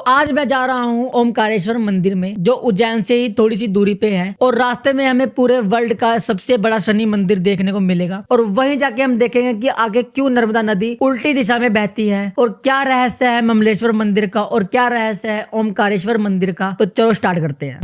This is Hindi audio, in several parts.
आज मैं जा रहा हूँ ओमकारेश्वर मंदिर में, जो उज्जैन से ही थोड़ी सी दूरी पे है। और रास्ते में हमें पूरे वर्ल्ड का सबसे बड़ा शनि मंदिर देखने को मिलेगा। और वहीं जाके हम देखेंगे कि आगे क्यों नर्मदा नदी उल्टी दिशा में बहती है और क्या रहस्य है ममलेश्वर मंदिर का और क्या रहस्य है ओमकारेश्वर मंदिर का। तो चलो स्टार्ट करते हैं।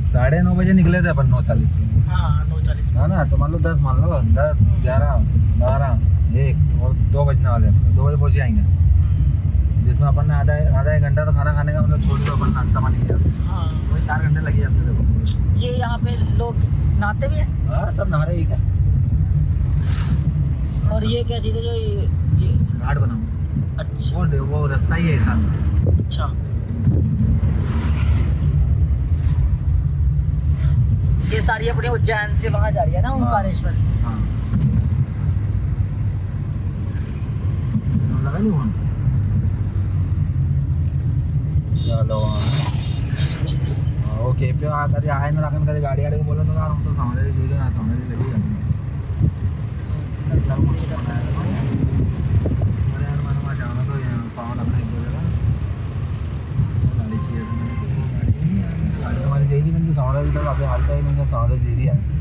9:30 बजे निकले थे अपन 9:40 में। हाँ 9:40 है ना, तो मान लो 10 मान लो 10, 11, 12, 1 और 2 बजने वाले हैं। 2 बजे पहुँच जाएंगे, जिसमें अपन ने आधा एक घंटा तो खाना खाने का मतलब छोड़ दो, अपन नाश्ता पानी किया। हाँ वही 4 घंटे लगे जाते थे। ये यहाँ पे लोग नहाते भी हैं। हाँ, सब नहा रहे ही क्या। और ये क्या चीज़ है जो ये घाट बना हुआ। अच्छा वो रास्ता ही है ऐसा। अच्छा। ये सारी अपने उज्जैन से वहां जा रही है ना ओमकारेश्वर। हाँ, लगा नहीं फोन। चलो ओके पे कधी आहे ना दाखवून कधी गाडी गाडी बोलत होता हम तो समझ ना समझ लगी यार मनवा जाना तो यहाँ पावन अपने एक जगह गाड़ी चाहिए गाड़ी तुम्हारी जाएगी मैंने समझ तक आपके हाल पे मैंने समझ दे दिया है।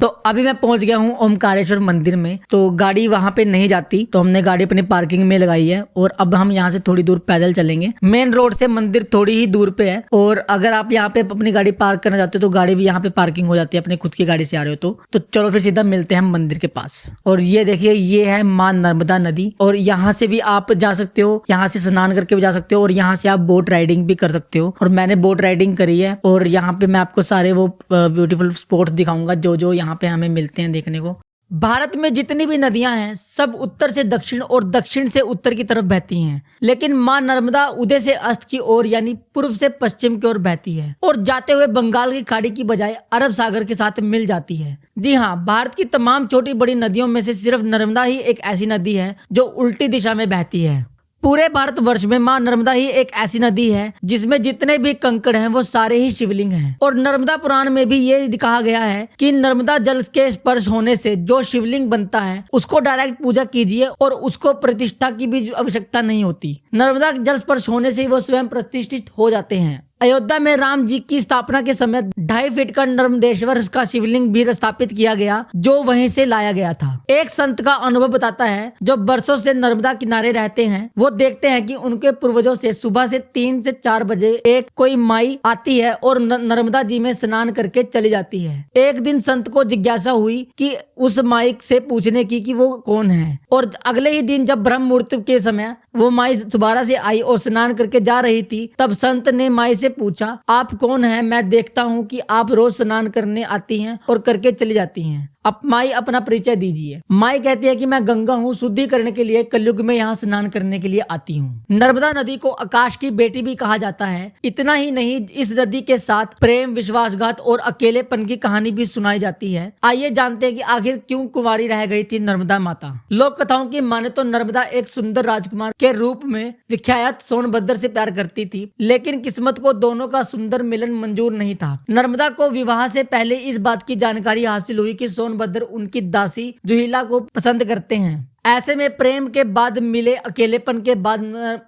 तो अभी मैं पहुंच गया हूं ओमकारेश्वर मंदिर में। तो गाड़ी वहां पे नहीं जाती, तो हमने गाड़ी अपनी पार्किंग में लगाई है। और अब हम यहां से थोड़ी दूर पैदल चलेंगे। मेन रोड से मंदिर थोड़ी ही दूर पे है। और अगर आप यहां पे अपनी गाड़ी पार्क करना चाहते हो तो गाड़ी भी यहां पे पार्किंग हो जाती है, अपनी खुद की गाड़ी से आ रहे हो तो चलो फिर सीधा मिलते हैं हम मंदिर के पास। और ये देखिए, ये है माँ नर्मदा नदी। और यहाँ से भी आप जा सकते हो, यहाँ से स्नान करके भी जा सकते हो और यहाँ से आप बोट राइडिंग भी कर सकते हो। और मैंने बोट राइडिंग करी है। और यहाँ पे मैं आपको सारे वो ब्यूटीफुल स्पॉट्स दिखाऊंगा जो यहाँ पे हमें मिलते हैं देखने को। भारत में जितनी भी नदियां हैं सब उत्तर से दक्षिण और दक्षिण से उत्तर की तरफ बहती हैं, लेकिन मां नर्मदा उदय से अस्त की ओर यानी पूर्व से पश्चिम की ओर बहती है और जाते हुए बंगाल की खाड़ी की बजाय अरब सागर के साथ मिल जाती है। जी हाँ, भारत की तमाम छोटी बड़ी नदियों में से सिर्फ नर्मदा ही एक ऐसी नदी है जो उल्टी दिशा में बहती है। पूरे भारतवर्ष में मां नर्मदा ही एक ऐसी नदी है जिसमें जितने भी कंकड़ हैं वो सारे ही शिवलिंग हैं। और नर्मदा पुराण में भी ये कहा गया है कि नर्मदा जल के स्पर्श होने से जो शिवलिंग बनता है उसको डायरेक्ट पूजा कीजिए और उसको प्रतिष्ठा की भी आवश्यकता नहीं होती। नर्मदा जल स्पर्श होने से ही वो स्वयं प्रतिष्ठित हो जाते हैं। अयोध्या में राम जी की स्थापना के समय 2.5 फीट का नर्मदेश्वर का शिवलिंग भी स्थापित किया गया, जो वहीं से लाया गया था। एक संत का अनुभव बताता है, जो बरसों से नर्मदा किनारे रहते हैं वो देखते हैं कि उनके पूर्वजों से सुबह से 3 से 4 बजे एक कोई माई आती है और नर्मदा जी में स्नान करके चली जाती है। एक दिन संत को जिज्ञासा हुई कि उस माई से पूछने की कि वो कौन है। और अगले ही दिन जब ब्रह्म मुहूर्त के समय वो माई दोबारा से आई और स्नान करके जा रही थी, तब संत ने माई से पूछा, आप कौन हैं? मैं देखता हूँ कि आप रोज स्नान करने आती हैं और करके चली जाती हैं। अब माई अपना परिचय दीजिए। माई कहती है कि मैं गंगा हूँ, शुद्धिकरण के लिए कलयुग में यहाँ स्नान करने के लिए आती हूँ। नर्मदा नदी को आकाश की बेटी भी कहा जाता है। इतना ही नहीं, इस नदी के साथ प्रेम, विश्वासघात और अकेलेपन की कहानी भी सुनाई जाती है। आइए जानते हैं कि आखिर क्यों कुंवारी रह गई थी नर्मदा माता। लोक कथाओं की माने तो नर्मदा एक सुंदर राजकुमार के रूप में विख्यात सोनभद्र से प्यार करती थी, लेकिन किस्मत को दोनों का सुंदर मिलन मंजूर नहीं था। नर्मदा को विवाह से पहले इस बात की जानकारी हासिल हुई कि सोनभद्र उनकी दासी जुहिला को पसंद करते हैं। ऐसे में प्रेम के बाद मिले अकेलेपन के बाद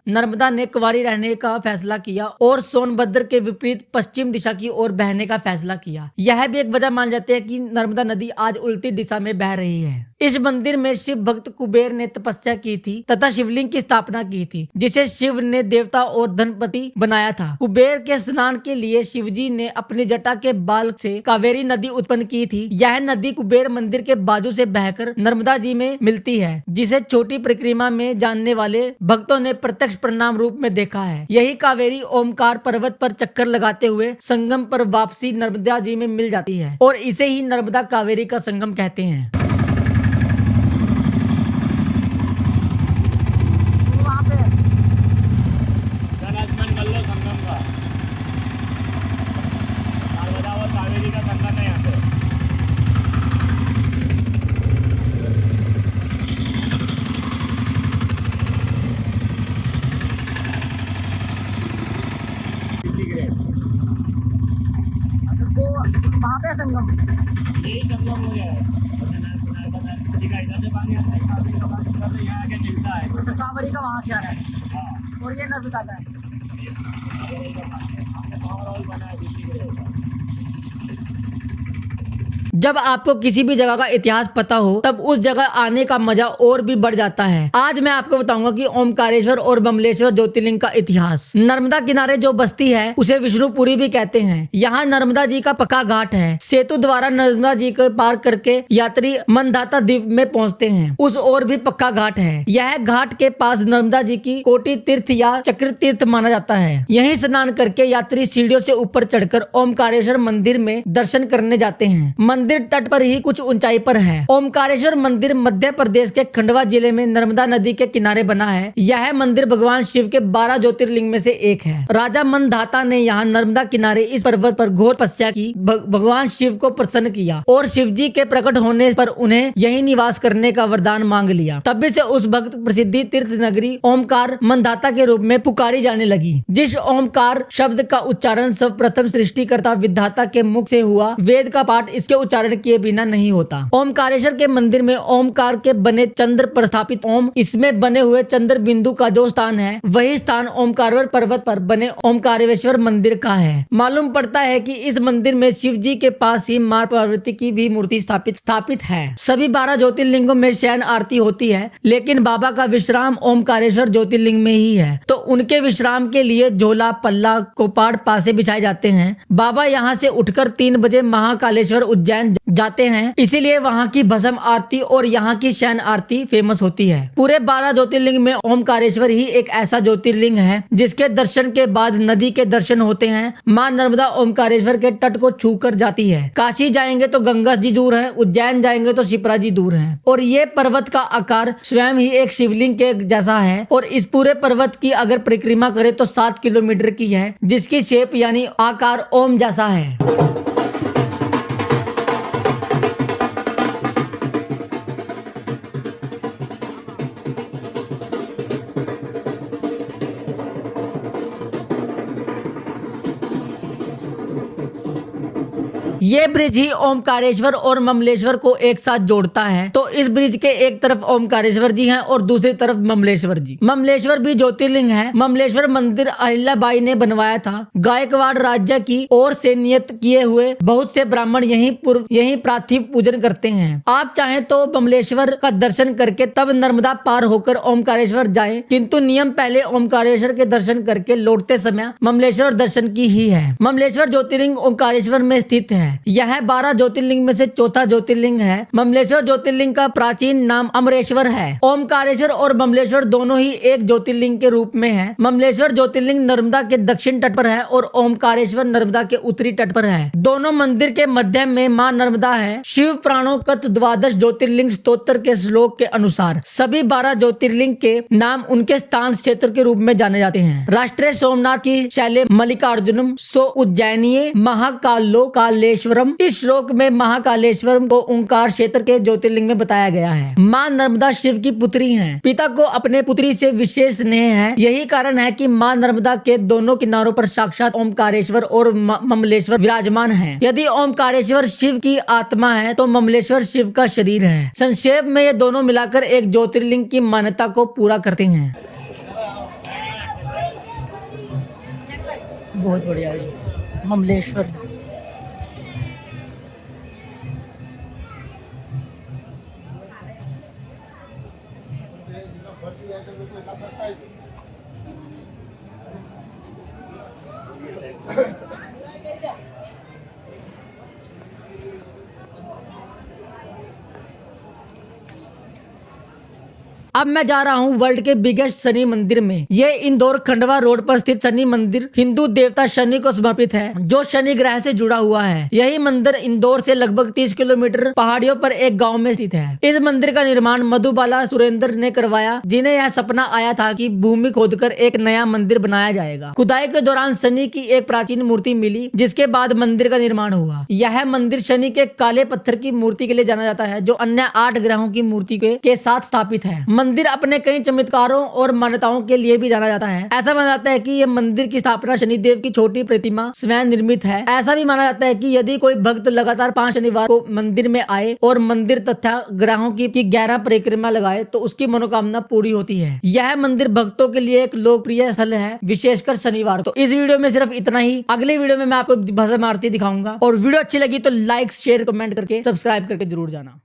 नर्मदा ने कुंवारी रहने का फैसला किया और सोनभद्र के विपरीत पश्चिम दिशा की ओर बहने का फैसला किया। यह भी एक वजह मान जाते हैं कि नर्मदा नदी आज उल्टी दिशा में बह रही है। इस मंदिर में शिव भक्त कुबेर ने तपस्या की थी तथा शिवलिंग की स्थापना की थी, जिसे शिव ने देवता और धनपति बनाया था। कुबेर के स्नान के लिए शिवजी ने अपनी जटा के बाल से कावेरी नदी उत्पन्न की थी। यह नदी कुबेर मंदिर के बाजू से बहकर नर्मदा जी में मिलती है, जिसे छोटी परिक्रमा में जानने वाले भक्तों ने प्रत्यक्ष परिणाम रूप में देखा है। यही कावेरी ओमकार पर्वत पर चक्कर लगाते हुए संगम पर वापसी नर्मदा जी में मिल जाती है और इसे ही नर्मदा कावेरी का संगम कहते हैं। वहाँ पे संगम यही संगम हो गया है। नदी का इधर से पानी आता है, कावेरी का पानी इधर से यहाँ आके मिलता है। तो कांवरी का वहाँ से आ रहा है हाँ, और ये नर्मदा का है। कावेरी का पानी है। हमने पावर हाउस बनाया बिजली के लिए। जब आपको किसी भी जगह का इतिहास पता हो तब उस जगह आने का मजा और भी बढ़ जाता है। आज मैं आपको बताऊंगा कि ओमकारेश्वर और बमलेश्वर ज्योतिर्लिंग का इतिहास। नर्मदा किनारे जो बस्ती है उसे विष्णुपुरी भी कहते हैं। यहाँ नर्मदा जी का पक्का घाट है। सेतु द्वारा नर्मदा जी को पार करके यात्री मनदाता द्वीप में पहुँचते हैं। उस ओर भी पक्का घाट है। यह घाट के पास नर्मदा जी की कोटि तीर्थ या चक्र तीर्थ माना जाता है। यहीं स्नान करके यात्री सीढ़ियों से ऊपर चढ़कर ओमकारेश्वर मंदिर में दर्शन करने जाते हैं। मंदिर तट पर ही कुछ ऊंचाई पर है। ओमकारेश्वर मंदिर मध्य प्रदेश के खंडवा जिले में नर्मदा नदी के किनारे बना है। यह मंदिर भगवान शिव के 12 ज्योतिर्लिंग में से एक है। राजा मनदाता ने यहाँ नर्मदा किनारे इस पर्वत पर घोर तपस्या की। भगवान शिव को प्रसन्न किया और शिव जी के प्रकट होने पर उन्हें यही निवास करने का वरदान मांग लिया। तभी से उस भक्त प्रसिद्धि तीर्थ नगरी ओमकार मनदाता के रूप में पुकारी जाने लगी। जिस ओमकार शब्द का उच्चारण सर्वप्रथम सृष्टिकर्ता विधाता के मुख से हुआ, वेद का पाठ इसके उच्चारण किए बिना नहीं होता। ओमकारेश्वर के मंदिर में ओमकार के बने चंद्र पर स्थापित ओम, इसमें बने हुए चंद्र बिंदु का जो स्थान है वही स्थान ओमकारेश्वर पर्वत पर बने ओमकारेश्वर मंदिर का है। मालूम पड़ता है कि इस मंदिर में शिव जी के पास ही मां पार्वती की भी मूर्ति स्थापित है। सभी 12 ज्योतिर्लिंगों में शयन आरती होती है, लेकिन बाबा का विश्राम ओमकारेश्वर ज्योतिर्लिंग में ही है। तो उनके विश्राम के लिए झोला पल्ला कोपाड़ पासे बिछाए जाते हैं। बाबा यहाँ से उठकर 3 बजे महाकालेश्वर उज्जैन जाते हैं, इसीलिए वहाँ की भस्म आरती और यहाँ की शयन आरती फेमस होती है। पूरे 12 ज्योतिर्लिंग में ओमकारेश्वर ही एक ऐसा ज्योतिर्लिंग है जिसके दर्शन के बाद नदी के दर्शन होते हैं। माँ नर्मदा ओमकारेश्वर के तट को छू कर जाती है। काशी जाएंगे तो गंगा जी दूर है, उज्जैन जाएंगे तो शिप्रा जी दूर है। और ये पर्वत का आकार स्वयं ही एक शिवलिंग के जैसा है और इस पूरे पर्वत की अगर परिक्रमा करे तो 7 किलोमीटर की है, जिसकी शेप यानी आकार ओम जैसा है। ये ब्रिज ही ओमकारेश्वर और ममलेश्वर को एक साथ जोड़ता है। तो इस ब्रिज के एक तरफ ओमकारेश्वर जी हैं और दूसरी तरफ ममलेश्वर जी। ममलेश्वर भी ज्योतिर्लिंग है। ममलेश्वर मंदिर अहिल्याबाई ने बनवाया था। गायकवाड़ राज्य की ओर से नियत किए हुए बहुत से ब्राह्मण यहीं पार्थिव पूजन करते हैं। आप चाहें तो ममलेश्वर का दर्शन करके तब नर्मदा पार होकर ओमकारेश्वर जाएं, किंतु नियम पहले ओमकारेश्वर के दर्शन करके लौटते समय ममलेश्वर दर्शन की ही है। ममलेश्वर ज्योतिर्लिंग ओमकारेश्वर में स्थित है। यह 12 ज्योतिर्लिंग में से चौथा ज्योतिर्लिंग है। ममलेश्वर ज्योतिर्लिंग का प्राचीन नाम अमरेश्वर है। ओमकारेश्वर और ममलेश्वर दोनों ही एक ज्योतिर्लिंग के रूप में है। ममलेश्वर ज्योतिर्लिंग नर्मदा के दक्षिण तट पर है और ओमकारेश्वर नर्मदा के उत्तरी तट पर है। दोनों मंदिर के मध्य में मां नर्मदा है। शिव प्राणोकत 12 ज्योतिर्लिंग स्तोत्र के श्लोक के अनुसार सभी 12 ज्योतिर्लिंग के नाम उनके स्थान क्षेत्र के रूप में जाने जाते हैं। राष्ट्रीय सोमनाथ की शैले मल्लिकार्जुनम सो उज्जैनीय महाकालो कालेश्वरम। इस श्लोक में महाकालेश्वरम को ओंकार क्षेत्र के ज्योतिर्लिंग में बताया गया है। मां नर्मदा शिव की पुत्री हैं। पिता को अपने पुत्री से विशेष स्नेह है। यही कारण है कि मां नर्मदा के दोनों किनारों पर साक्षात ओमकारेश्वर और ममलेश्वर विराजमान हैं। यदि ओमकारेश्वर शिव की आत्मा है तो ममलेश्वर शिव का शरीर है। संक्षेप में ये दोनों मिलाकर एक ज्योतिर्लिंग की मान्यता को पूरा करते हैं। बहुत बढ़िया है ममलेश्वर। अब मैं जा रहा हूँ वर्ल्ड के बिगेस्ट शनि मंदिर में। ये इंदौर खंडवा रोड पर स्थित शनि मंदिर हिंदू देवता शनि को समर्पित है, जो शनि ग्रह से जुड़ा हुआ है। यही मंदिर इंदौर से लगभग 30 किलोमीटर पहाड़ियों पर एक गांव में स्थित है। इस मंदिर का निर्माण मधुबाला सुरेंद्र ने करवाया, जिन्हें यह सपना आया था कि भूमि खोदकर एक नया मंदिर बनाया जाएगा। खुदाई के दौरान शनि की एक प्राचीन मूर्ति मिली, जिसके बाद मंदिर का निर्माण हुआ। यह मंदिर शनि के काले पत्थर की मूर्ति के लिए जाना जाता है, जो अन्य 8 ग्रहों की मूर्ति के साथ स्थापित है। मंदिर अपने कई चमत्कारों और मान्यताओं के लिए भी जाना जाता है। ऐसा माना जाता है कि ये मंदिर की स्थापना शनिदेव की छोटी प्रतिमा स्वयं निर्मित है। ऐसा भी माना जाता है कि यदि कोई भक्त लगातार 5 शनिवार को मंदिर में आए और मंदिर तथा ग्रहों की 11 परिक्रमा लगाए तो उसकी मनोकामना पूरी होती है। यह मंदिर भक्तों के लिए एक लोकप्रिय स्थल है, विशेषकर शनिवार। तो इस वीडियो में सिर्फ इतना ही। अगले वीडियो में मैं आपको भस्म आरती दिखाऊंगा और वीडियो अच्छी लगी तो लाइक शेयर कमेंट करके सब्सक्राइब करके जरूर जाना।